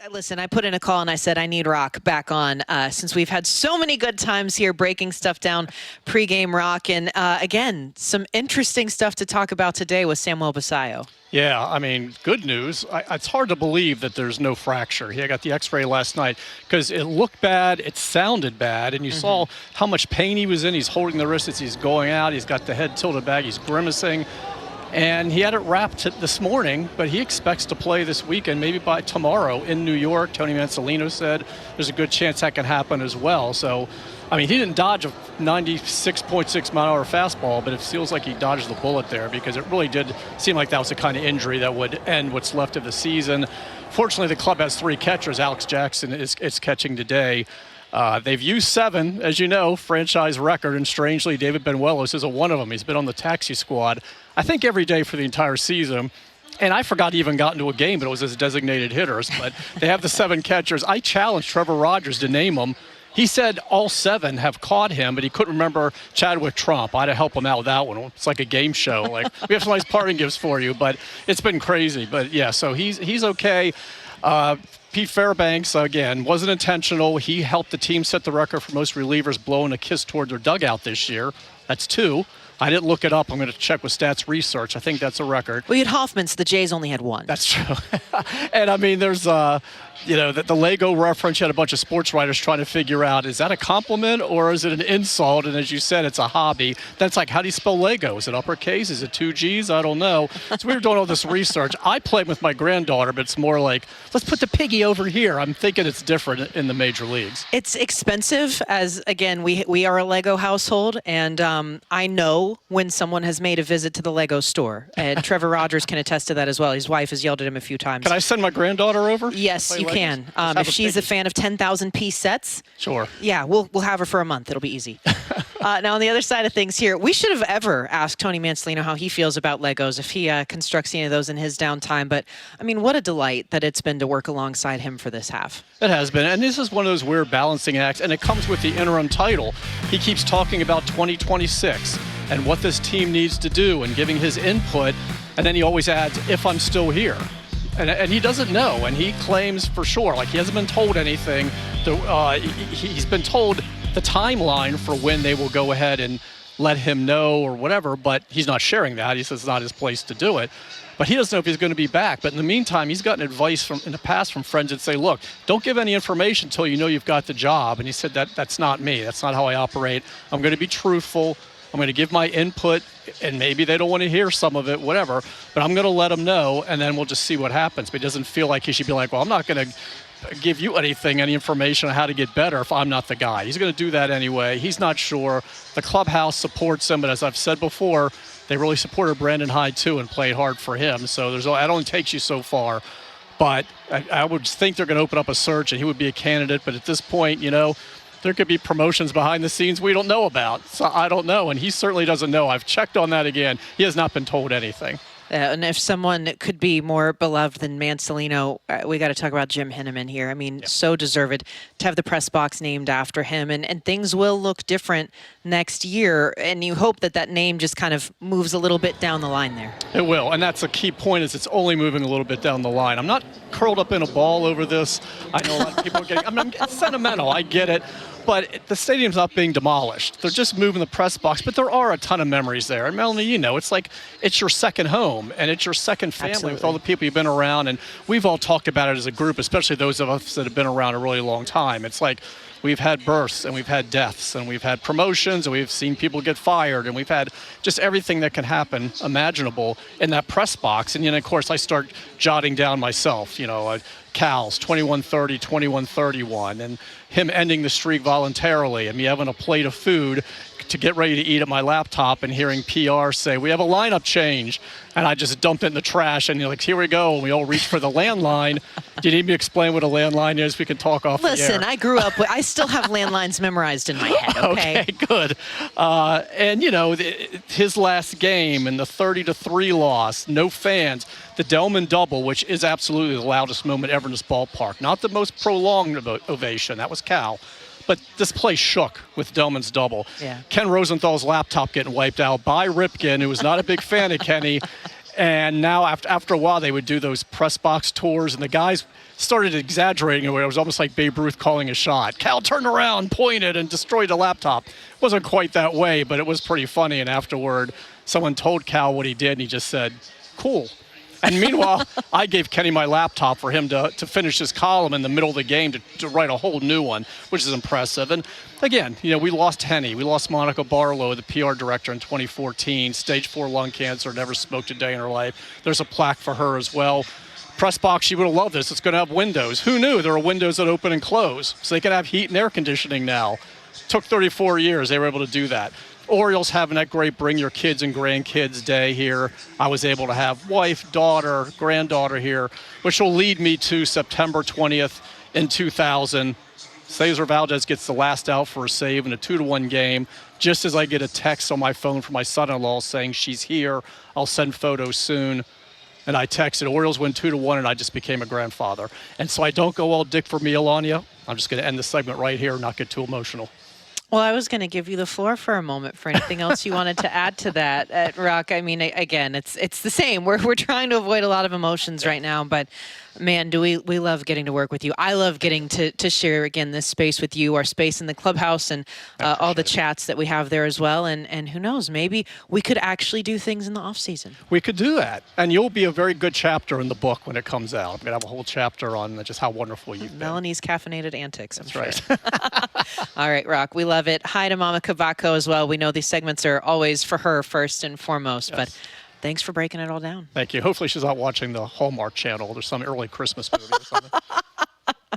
Listen, I put in a call and I said I need Roch back on since we've had so many good times here breaking stuff down pregame, Roch. And again, some interesting stuff to talk about today with Samuel Basallo. Yeah, I mean, good news. It's hard to believe that there's no fracture. I got the X-ray last night because it looked bad, it sounded bad, and you saw how much pain he was in. He's holding the wrist as he's going out. He's got the head tilted back. He's grimacing. And he had it wrapped this morning, but he expects to play this weekend, maybe by tomorrow in New York. Tony Mansolino said there's a good chance that can happen as well. So, I mean, he didn't dodge a 96.6 mile-an-hour fastball, but it feels like he dodged the bullet there because it really did seem like that was the kind of injury that would end what's left of the season. Fortunately, the club has 3 catchers. Alex Jackson is catching today. They've used 7, as you know, franchise record, and strangely, David Benuelos isn't one of them. He's been on the taxi squad, I think, every day for the entire season. And I forgot he even got into a game, but it was as designated hitters. But they have the 7 catchers. I challenged Trevor Rogers to name them. He said all 7 have caught him, but he couldn't remember Chadwick Trump. I had to help him out with that one. It's like a game show. Like, we have some nice parting gifts for you, but it's been crazy. But, yeah, so he's okay. Pete Fairbanks, again, wasn't intentional. He helped the team set the record for most relievers blowing a kiss toward their dugout this year. That's 2. I didn't look it up. I'm going to check with Stats Research. I think that's a record. Well, you had Hoffman, so the Jays only had 1. That's true. And, I mean, there's, the Lego reference. You had a bunch of sports writers trying to figure out, is that a compliment or is it an insult? And as you said, it's a hobby. That's like, how do you spell Lego? Is it uppercase? Is it 2 G's? I don't know. So we were doing all this research. I played with my granddaughter, but it's more like, let's put the piggy over here. I'm thinking it's different in the major leagues. It's expensive, as, again, we are a Lego household, and I know when someone has made a visit to the Lego store. And Trevor Rogers can attest to that as well. His wife has yelled at him a few times. Can I send my granddaughter over? Yes, you can. If she's a fan of 10,000-piece sets, sure. Yeah, we'll have her for a month. It'll be easy. Now, on the other side of things here, we should have ever asked Tony Mansolino how he feels about Legos, if he constructs any of those in his downtime. But, I mean, what a delight that it's been to work alongside him for this half. It has been, and this is one of those weird balancing acts, and it comes with the interim title. He keeps talking about 2026 and what this team needs to do and giving his input, and then he always adds, if I'm still here. And he doesn't know, and he claims for sure, like he hasn't been told anything. He's been told the timeline for when they will go ahead and let him know or whatever, but he's not sharing that. He says it's not his place to do it. But he doesn't know if he's going to be back. But in the meantime, he's gotten advice in the past from friends that say, look, don't give any information until you know you've got the job. And he said, that's not me. That's not how I operate. I'm going to be truthful. I'm going to give my input, and maybe they don't want to hear some of it, whatever, but I'm going to let them know, and then we'll just see what happens. But he doesn't feel like he should be like, well, I'm not going to give you any information on how to get better if I'm not the guy. He's going to do that anyway. He's not sure. The clubhouse supports him, but as I've said before, they really supported Brandon Hyde, too, and played hard for him. So that only takes you so far. But I would think they're going to open up a search, and he would be a candidate. But at this point, there could be promotions behind the scenes we don't know about. So I don't know, and he certainly doesn't know. I've checked on that again. He has not been told anything. And if someone could be more beloved than Mansolino, we got to talk about Jim Hinneman here. I mean, so deserved to have the press box named after him. And things will look different next year. And you hope that name just kind of moves a little bit down the line there. It will. And that's a key point, is it's only moving a little bit down the line. I'm not curled up in a ball over this. I know a lot of people are getting, I'm sentimental. I get it. But the stadium's not being demolished. They're just moving the press box. But there are a ton of memories there. And Melanie, it's like it's your second home and it's your second family. Absolutely. With all the people you've been around. And we've all talked about it as a group, especially those of us that have been around a really long time. It's like we've had births and we've had deaths and we've had promotions and we've seen people get fired and we've had just everything that can happen imaginable in that press box. And, of course, I start jotting down myself, Cal's 21-30, 21-31, and him ending the streak voluntarily, and me having a plate of food to get ready to eat at my laptop and hearing PR say, we have a lineup change. And I just dumped it in the trash, and you're like, here we go. And we all reach for the landline. Do you need me to explain what a landline is? We can talk off the air. Listen, I grew up I still have landlines memorized in my head, okay? Okay, good. And, his last game and the 30-3 loss, no fans, the Delman double, which is absolutely the loudest moment ever in this ballpark. Not the most prolonged ovation. That was Cal. But this place shook with Delman's double. Yeah. Ken Rosenthal's laptop getting wiped out by Ripken, who was not a big fan of Kenny. And now after a while, they would do those press box tours, and the guys started exaggerating it. It was almost like Babe Ruth calling a shot. Cal turned around, pointed, and destroyed the laptop. It wasn't quite that way, but it was pretty funny. And afterward, someone told Cal what he did, and he just said, cool. And meanwhile, I gave Kenny my laptop for him to finish his column in the middle of the game to write a whole new one, which is impressive. And again, we lost Henny. We lost Monica Barlow, the PR director, in 2014, stage 4 lung cancer, never smoked a day in her life. There's a plaque for her as well. Press box, she would have loved this. It's going to have windows. Who knew there are windows that open and close? So they can have heat and air conditioning now. Took 34 years. They were able to do that. Orioles having that great Bring Your Kids and Grandkids Day here. I was able to have wife, daughter, granddaughter here, which will lead me to September 20th in 2000. Cesar Valdez gets the last out for a save in a 2-1 game. Just as I get a text on my phone from my son-in-law saying she's here, I'll send photos soon. And I texted, Orioles win 2-1, and I just became a grandfather. And so I don't go all Dick Vermeil on you. I'm just going to end the segment right here and not get too emotional. Well, I was going to give you the floor for a moment for anything else you wanted to add to that, Roch. I mean, again, it's the same. We're trying to avoid a lot of emotions right now, but man, do we love getting to work with you. I love getting to share, again, this space with you, our space in the clubhouse, and all the chats that we have there as well. And who knows, maybe we could actually do things in the off season. We could do that. And you'll be a very good chapter in the book when it comes out. I'm going to have a whole chapter on just how wonderful you've been. Melanie's caffeinated antics. That's right. All right, Roch, we love it. Hi to Mama Kubatko as well. We know these segments are always for her first and foremost, but thanks for breaking it all down. Thank you. Hopefully she's not watching the Hallmark Channel. There's some early Christmas movie or something.